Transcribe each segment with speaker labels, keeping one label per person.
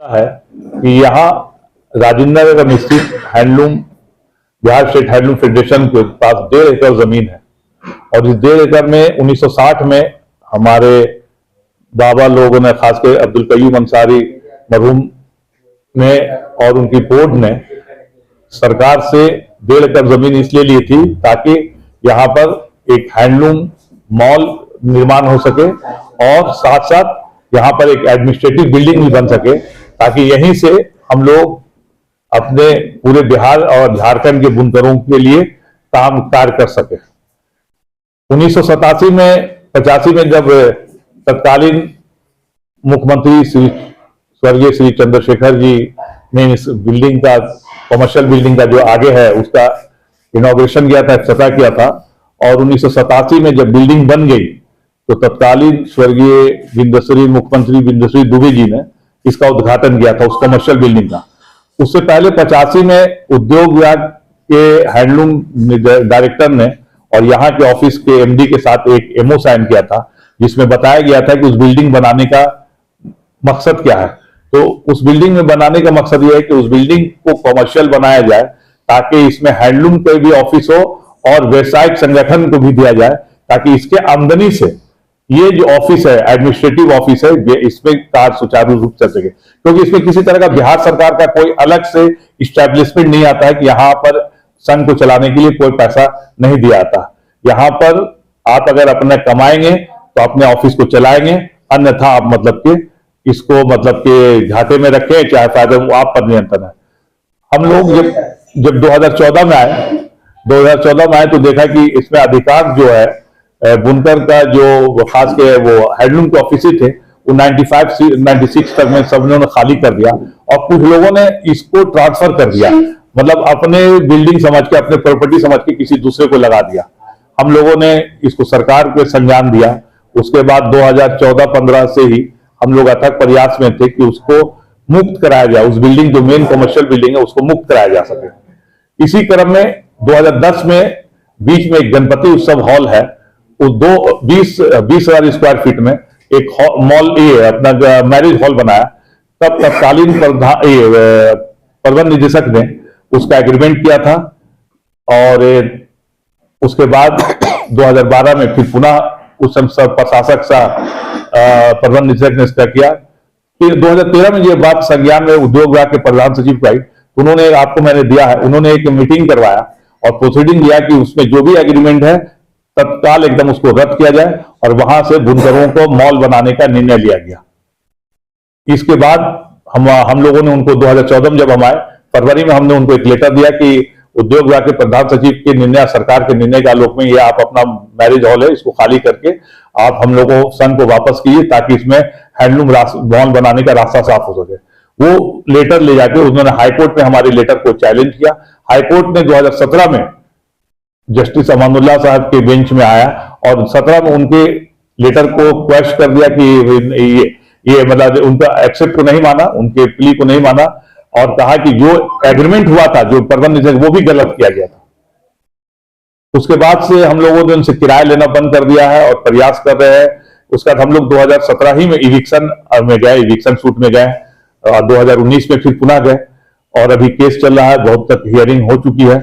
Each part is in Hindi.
Speaker 1: है कि यहाँ राजेंद्र नगर स्थित handloom Bihar state handloom federation के पास 1.5 एकड़ जमीन है और इस 1.5 एकड़ में 1960 में हमारे बाबा लोगों ने, खासकर अब्दुल कयूम अंसारी मरहूम ने और उनकी बोर्ड ने सरकार से 1.5 एकड़ जमीन इसलिए ली थी ताकि यहाँ पर एक हैंडलूम मॉल निर्माण हो सके और साथ साथ यहाँ पर एक एडमिनिस्ट्रेटिव बिल्डिंग भी बन सके, ताकि यहीं से हम लोग अपने पूरे बिहार और झारखंड के बुनकरों के लिए काम कार्य कर सके। 1987 में 85 में जब तत्कालीन मुख्यमंत्री स्वर्गीय श्री चंद्रशेखर जी ने इस बिल्डिंग का, कमर्शियल बिल्डिंग का जो आगे है उसका इनॉग्रेशन किया था, इफ्तिताह किया था, और 1987 में जब बिल्डिंग बन गई तो तत्कालीन स्वर्गीय बिंदश्री मुख्यमंत्री बिंदश्री दुबे जी ने इसका उद्घाटन किया था, उस कमर्शियल बिल्डिंग का। उससे पहले 85 में उद्योग विभाग के हैंडलूम डायरेक्टर ने और यहाँ के ऑफिस के एमडी के साथ एक एमओ साइन किया था, जिसमें बताया गया था कि उस बिल्डिंग बनाने का मकसद क्या है। तो उस बिल्डिंग में बनाने का मकसद यह है कि उस बिल्डिंग को कमर्शियल बनाया जाए ताकि इसमें हैंडलूम के भी ऑफिस हो और व्यवसायिक संगठन को भी दिया जाए, ताकि इसके आमदनी से ये जो ऑफिस है, एडमिनिस्ट्रेटिव ऑफिस है, ये इसमें कार्य सुचारू रूप से चल सके, क्योंकि इसमें किसी तरह का बिहार सरकार का कोई अलग से इस्टेब्लिशमेंट नहीं आता है कि यहाँ पर संघ को चलाने के लिए कोई पैसा नहीं दिया जाता। यहाँ पर आप अगर अपना कमाएंगे तो अपने ऑफिस को चलाएंगे, अन्यथा आप मतलब कि इसको मतलब कि घाटे में रखें, चाहे फायदे, वो आप पर नियंत्रण है। हम लोग जब 2014 में आए तो देखा कि इसमें अधिकांश जो है बुनकर का जो खास के वो हैंडलूम के ऑफिस थे वो 96 तक में सब ने खाली कर दिया और कुछ लोगों ने इसको ट्रांसफर कर दिया, मतलब अपने बिल्डिंग समझ के, अपने प्रॉपर्टी समझ के किसी दूसरे को लगा दिया। हम लोगों ने इसको सरकार को संज्ञान दिया। उसके बाद 2014-15 से ही हम लोग अथक प्रयास में थे कि उसको मुक्त कराया जाए, उस बिल्डिंग जो मेन कमर्शियल बिल्डिंग है उसको मुक्त कराया जा सके। इसी क्रम में 2010 में बीच में एक गणपति उत्सव हॉल है, वो 20,000 स्क्वायर फीट में एक मॉल, ये अपना मैरिज हॉल बनाया। तब तत्कालीन प्रबंध निदेशक ने उसका एग्रीमेंट किया था और उसके बाद 2012 में फिर पुनः उस प्रशासक सा प्रबंध निदेशक ने इसका किया। फिर 2013 में ये बात संज्ञान में उद्योग विभाग के प्रधान सचिव को आई, उन्होंने, आपको मैंने दिया है, उन्होंने एक मीटिंग करवाया और प्रोसीडिंग दिया कि उसमें जो भी एग्रीमेंट है तत्काल एकदम उसको रद्द किया जाए और वहां से बुनकरों को मॉल बनाने का निर्णय लिया गया। इसके बाद हम लोगों ने उनको 2014 में जब हम आए, फरवरी में हमने उनको एक लेटर दिया कि उद्योग विभाग के प्रधान सचिव के निर्णय, सरकार के निर्णय के आलोक में ये आप अपना मैरिज हॉल है इसको खाली करके आप हम लोगों संघ को वापस कीजिए, ताकि इसमें हैंडलूम मॉल बनाने का रास्ता साफ हो सके। वो लेटर ले जाके उन्होंने हाईकोर्ट में हमारे लेटर को चैलेंज किया। हाईकोर्ट ने 2017 में जस्टिस अमानुल्लाह साहब के बेंच में आया और 17 में उनके लेटर को क्वेश कर दिया कि ये मतलब उनका एक्सेप्ट को नहीं माना, उनके प्ली को नहीं माना और कहा कि जो एग्रीमेंट हुआ था, जो प्रबंध निदेशक, वो भी गलत किया गया था। उसके बाद से हम लोगों ने उनसे किराया लेना बंद कर दिया है और प्रयास कर रहे हैं। उसके बाद हम लोग 2017 ही में इविक्शन में गए, इविक्शन सूट में गए और 2019 में फिर पुनः गए और अभी केस चल रहा है, बहुत तक हियरिंग हो चुकी है।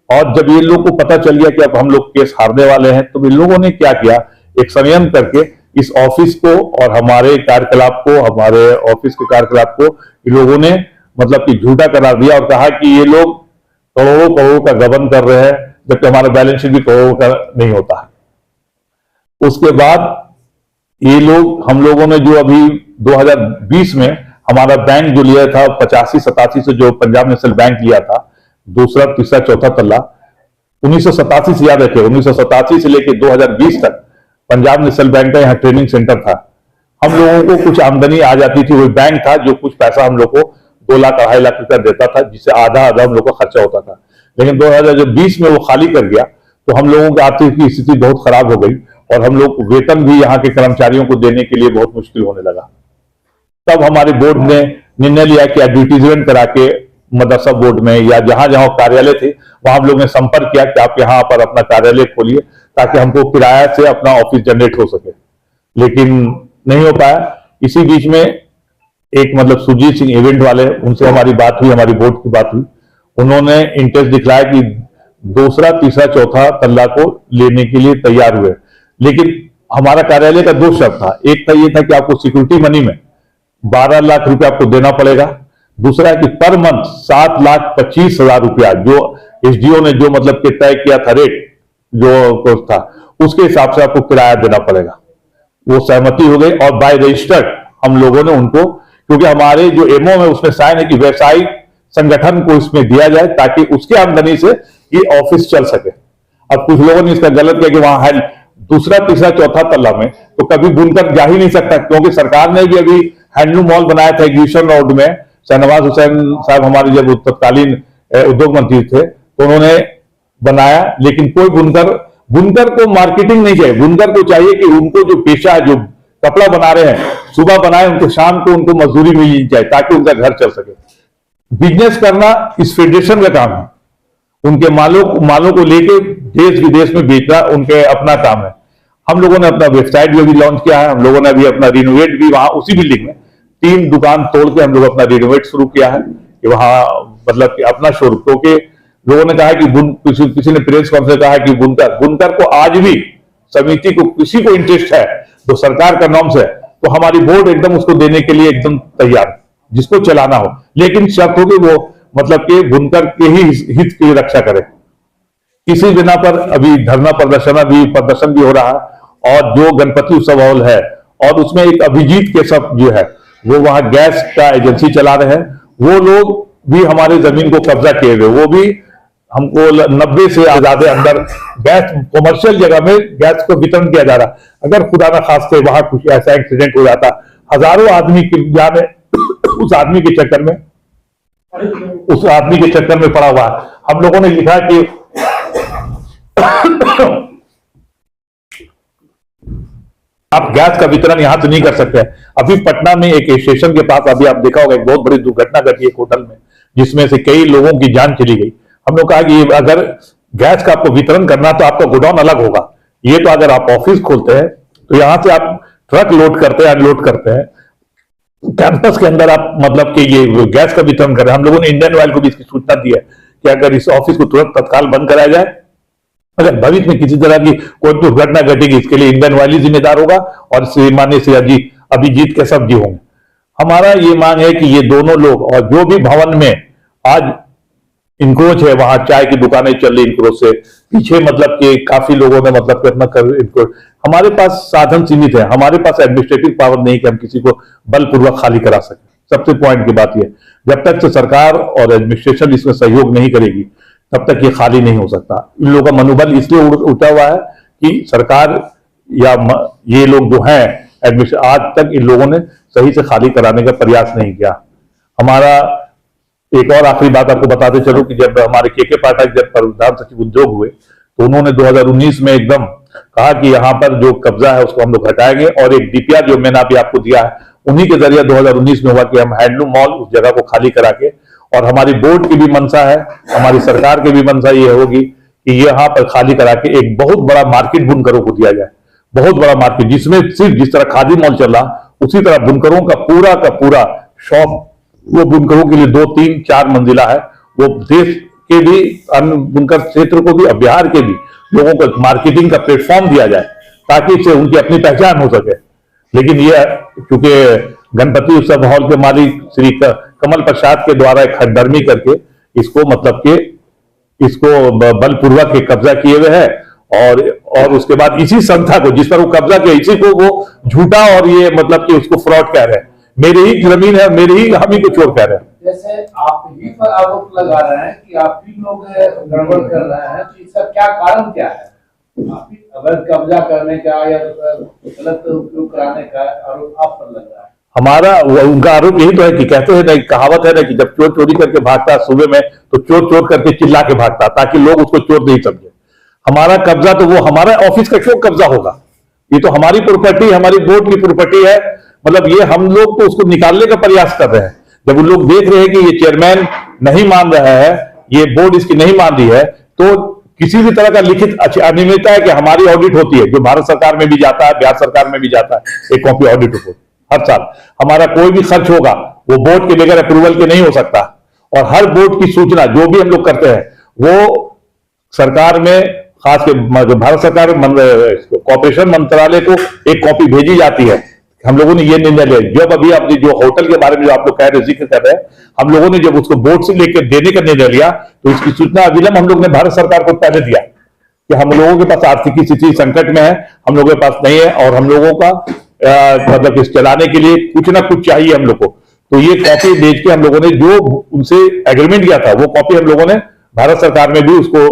Speaker 1: और जब ये लोग को पता चल गया कि अब हम लोग केस हारने वाले हैं, तो इन लोगों ने क्या किया, एक संयम करके इस ऑफिस को और हमारे कार्यकलाप को, हमारे ऑफिस के कार्यकलाप को इन लोगों ने मतलब कि झूठा करार दिया और कहा कि ये लोग करोड़ों करोड़ों का गबन कर रहे हैं, जबकि हमारा बैलेंस शीट भी करोड़ों का नहीं होता है। उसके बाद ये लोग, हम लोगों ने जो अभी 2020 में हमारा बैंक जो लिया था 85-87 से, जो पंजाब नेशनल बैंक लिया था, दूसरा, तीसरा, चौथा तल्ला, 1987 से याद रखे, 1987 से लेकर 2020 तक पंजाब नेशनल बैंक का यहाँ ट्रेनिंग सेंटर था। हम लोगों को कुछ आमदनी आ जाती थी, वो बैंक था जो कुछ पैसा हम लोग को 2 लाख 2.5 लाख रुपया देता था, जिससे आधा हम लोग का खर्चा होता था। लेकिन 2020 में वो खाली कर गया तो हम लोगों की आर्थिक स्थिति बहुत खराब हो गई और हम लोग वेतन भी यहाँ के कर्मचारियों को देने के लिए बहुत मुश्किल होने लगा। तब हमारे बोर्ड ने निर्णय लिया कि एडवर्टीजमेंट करा के मदरसा बोर्ड में या जहां जहां कार्यालय थे वहां हम लोग ने संपर्क किया कि आप यहां पर अपना कार्यालय खोलिए ताकि हमको किराया से अपना ऑफिस जनरेट हो सके, लेकिन नहीं हो पाया। इसी बीच में एक मतलब सुरजीत सिंह इवेंट वाले, उनसे हमारी बात हुई, हमारी बोर्ड की बात हुई। उन्होंने इंटरेस्ट दिखलाया कि दूसरा, तीसरा, चौथा तल्ला को लेने के लिए तैयार हुए, लेकिन हमारा कार्यालय का दो शर्त था। एक था ये था कि आपको सिक्योरिटी मनी में 12 लाख रुपया आपको देना पड़ेगा। दूसरा है कि पर मंथ 7,25,000 रुपया जो एसडीओ ने जो मतलब कि तय किया था रेट जो था, उसके हिसाब से आपको किराया देना पड़ेगा। वो सहमति हो गई और बाय रजिस्टर्ड हम लोगों ने उनको, क्योंकि हमारे जो एमओ में उसमें साइन है कि व्यवसायिक संगठन को इसमें दिया जाए ताकि उसके आमदनी से ये ऑफिस चल सके। अब कुछ लोगों ने इसका गलत किया कि वहां है दूसरा, तीसरा, चौथा तल्ला में तो कभी बुनकर जा ही नहीं सकता, क्योंकि सरकार ने भी अभी हैंडलूम मॉल बनाया था एग्जीबिशन रोड में। शहनवाज हुसैन साहब हमारे जब तत्कालीन उद्योग मंत्री थे तो उन्होंने बनाया, लेकिन कोई बुनकर को मार्केटिंग नहीं चाहिए। बुनकर को चाहिए कि उनको जो पेशा है, जो कपड़ा बना रहे हैं, सुबह बनाए, उनको शाम को उनको मजदूरी मिलनी चाहिए ताकि उनका घर चल सके। बिजनेस करना इस फेडरेशन का काम है, उनके मालों को लेके देश विदेश में बेचना उनके अपना काम है। हम लोगों ने अपना वेबसाइट भी अभी लॉन्च किया है। हम लोगों ने अभी अपना रिनोवेट भी वहां उसी बिल्डिंग में 3 दुकान तोड़ के हम लोग अपना रिनोवेट शुरू किया है कि वहां मतलब कि अपना शोरूम, क्योंकि लोगों ने कहा कि किसी ने प्रेस कॉन्फ्रेंस कहा कि बुनकर को आज भी समिति को किसी को इंटरेस्ट है तो सरकार का नॉर्म्स है तो हमारी बोर्ड एकदम उसको देने के लिए एकदम तैयार है, जिसको चलाना हो, लेकिन शर्त होगी वो मतलब कि बुनकर के ही हित की रक्षा करे। इसी बिना पर अभी धरना प्रदर्शन भी हो रहा है। और जो गणपति उत्सव हॉल है और उसमें एक अभिजीत केशव जो है वो वहां गैस का एजेंसी चला रहे हैं, वो लोग भी हमारे जमीन को कब्जा किए हुए, वो भी हमको 90 से ज्यादा अंदर गैस कॉमर्शियल जगह में गैस को वितरण किया जा रहा। अगर खुदा ना खास्ते वहां कुछ ऐसा एक्सीडेंट हो जाता, हजारों आदमी की जान उस आदमी के चक्कर में पड़ा हुआ। हम लोगों ने लिखा कि आप गैस का वितरण यहां से नहीं कर सकते। अभी पटना में एक स्टेशन के पास अभी आप देखा होगा एक बहुत बड़ी दुर्घटना घटी एक होटल में, जिसमें से कई लोगों की जान चली गई। हम लोग कहा कि अगर गैस का आपको वितरण करना तो आपका गोडाउन अलग होगा। ये तो अगर आप ऑफिस खोलते हैं तो यहां से आप ट्रक लोड करते हैं, अनलोड करते हैं, कैंपस के अंदर आप मतलब कि ये गैस का वितरण कर रहे हैं। हम लोगों ने इंडियन ऑयल को भी इसकी सूचना दी है कि अगर इस ऑफिस को तुरंत तत्काल बंद कराया जाए, अगर भविष्य में किसी तरह की कोई दुर्घटना घटेगी इसके लिए इंडियन ऑयल ही जिम्मेदार होगा और माननीय श्री अभिजीत केशव जी होंगे। हमारा ये मांग है कि ये दोनों लोग, और जो भी भवन में आज इंक्रोच है, वहां चाय की दुकानें चल रही इंक्रोच से पीछे, मतलब कि काफी लोगों ने मतलब कि अपना कर, हमारे पास साधन सीमित है, हमारे पास एडमिनिस्ट्रेटिव पावर नहीं कि हम किसी को बलपूर्वक खाली करा सके। सबसे पॉइंट की बात यह, जब तक से सरकार और एडमिनिस्ट्रेशन इसमें सहयोग नहीं करेगी तब तक ये खाली नहीं हो सकता। इन लोगों का मनोबल इसलिए उठा हुआ है कि सरकार या ये लोग जो हैं एडमिनिस्ट्रेशन, आज तक इन लोगों ने सही से खाली कराने का प्रयास नहीं किया। हमारा एक और आखिरी बात आपको बताते चलो कि जब हमारे के पाठक जब प्रधान सचिव उद्योग हुए तो उन्होंने 2019 में एकदम कहा कि यहाँ पर जो कब्जा है उसको हम लोग हटाएंगे, और एक डीपीआर जो मैंने अभी आपको दिया है उन्हीं के जरिए 2019 में हुआ कि हम हैंडलूम मॉल उस जगह को खाली करा के, और हमारी बोर्ड की भी मंशा है, हमारी सरकार की भी मंशा ये होगी कि यहाँ पर खाली करा के एक बहुत बड़ा मार्केट बुनकरों को दिया जाए, बहुत बड़ा मार्केट, जिसमें सिर्फ जिस तरह खादी मॉल चल रहा उसी तरह बुनकरों का पूरा शॉप, वो बुनकरों के लिए 2, 3, 4 मंजिला है। वो देश के भी अन्य बुनकर क्षेत्र को भी और बिहार के भी लोगों को मार्केटिंग का प्लेटफॉर्म दिया जाए ताकि इससे उनकी अपनी पहचान हो सके। लेकिन ये चूंकि गणपति उत्सव हॉल के मालिक श्री कमल प्रसाद के द्वारा एक हठधर्मी करके इसको मतलब कि इसको बलपूर्वक के कब्जा किए हुए है, और उसके बाद इसी संस्था को जिस पर वो कब्जा किया इसी को वो झूठा और ये मतलब कि उसको फ्रॉड कह रहे हैं। मेरी ही जमीन है, मेरी ही हम ही को चोर कह रहे हैं।
Speaker 2: जैसे आप ही पर आरोप लगा रहे हैं कि आप ही लोग गड़बड़ कर रहे हैं, तो इसका क्या कारण क्या है? आप ही अवैध कब्जा करने का या गलत उपयोग कराने का आरोप आप पर लग रहा है।
Speaker 1: हमारा उनका आरोप यही तो है कि कहते हैं ना, कहावत है ना कि जब चोर चोरी करके भागता है सुबह में तो चोर चोर करके चिल्ला के भागता ताकि लोग उसको चोर नहीं समझे। हमारा कब्जा तो वो हमारा ऑफिस का क्यों कब्जा होगा? ये तो हमारी प्रॉपर्टी, हमारी बोर्ड की प्रॉपर्टी है। मतलब ये हम लोग तो उसको निकालने का प्रयास कर रहे हैं। जब उन लोग देख रहे हैं कि ये चेयरमैन नहीं मान रहा है, ये बोर्ड इसकी नहीं मान रही है, तो किसी भी तरह का लिखित अनियमितता है कि हमारी ऑडिट होती है, जो भारत सरकार में भी जाता है, बिहार सरकार में भी जाता है, एक कॉपी ऑडिट रिपोर्ट हर साल हमारा कोई भी खर्च होगा वो बोर्ड के बगैर अप्रूवल के नहीं हो सकता। और हर बोर्ड की सूचना जो भी हम लोग करते हैं वो सरकार में, खास के भारत सरकार कॉर्पोरेशन मंत्रालय को एक कॉपी भेजी जाती है। हम लोगों ने ये निर्णय लिया, जब अभी आप जो होटल के बारे में जो आप लोग कह रहे जिक्र कर रहे हैं, हम लोगों ने जब उसको बोर्ड से लेकर देने का निर्णय लिया तो इसकी सूचना अविलंब हम लोग ने भारत सरकार को पहले दिया कि हम लोगों के पास आर्थिक स्थिति संकट में है, हम लोगों के पास नहीं है और हम लोगों का मतलब इस चलाने के लिए कुछ ना कुछ चाहिए हम लोग को। तो ये कॉपी भेज के हम लोगों ने जो उनसे एग्रीमेंट किया था वो कॉपी हम लोगों ने भारत सरकार में भी उसको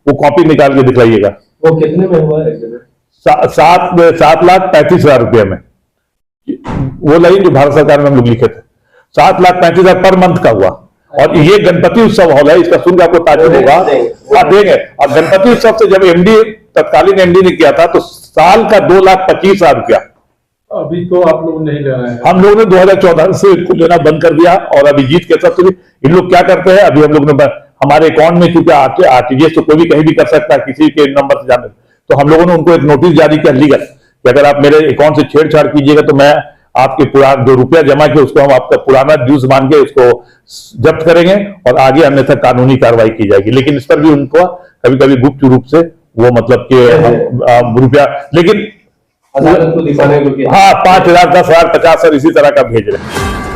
Speaker 1: वो कॉपी निकाल के दिखाइएगा।
Speaker 3: वो कितने में हुआ है?
Speaker 1: 7,35,000 रुपये में वो लाइन जो भारत सरकार में हम लोग लिखे थे, 7,35,000 पर मंथ का हुआ। और ये गणपति उत्सव हॉल है, इसका सुनकर आपको ताज्जुब होगा। आप देंगे और गणपति उत्सव से जब एमडी तत्कालीन एमडी ने किया था तो साल का 2,25,000 रुपया।
Speaker 3: अभी तो आप लोग नहीं ले रहे हैं।
Speaker 1: हम लोगों ने 2014 से इसको लेना बंद कर दिया। और अभी जीत के साथ इन लोग क्या करते हैं, अभी हम लोग ने हमारे अकाउंट में चूंकि आरटीजीएस तो कोई भी कहीं भी कर सकता है किसी के नंबर से जाने, तो हम लोगों ने उनको एक नोटिस जारी किया लीगल कि अगर आप मेरे अकाउंट से छेड़छाड़ कीजिएगा तो मैं आपके पुराना जो रुपया जमा किया उसको हम आपका पुराना ड्यूज मान के उसको जब्त करेंगे और आगे अन्यथा कानूनी कार्रवाई की जाएगी। लेकिन इस पर भी उनको कभी कभी गुप्त रूप से वो मतलब कि रुपया, लेकिन
Speaker 3: अदालत को दिखाने को
Speaker 1: हाँ 5,000, 10,000, 50,000 इसी तरह का भेज रहे हैं।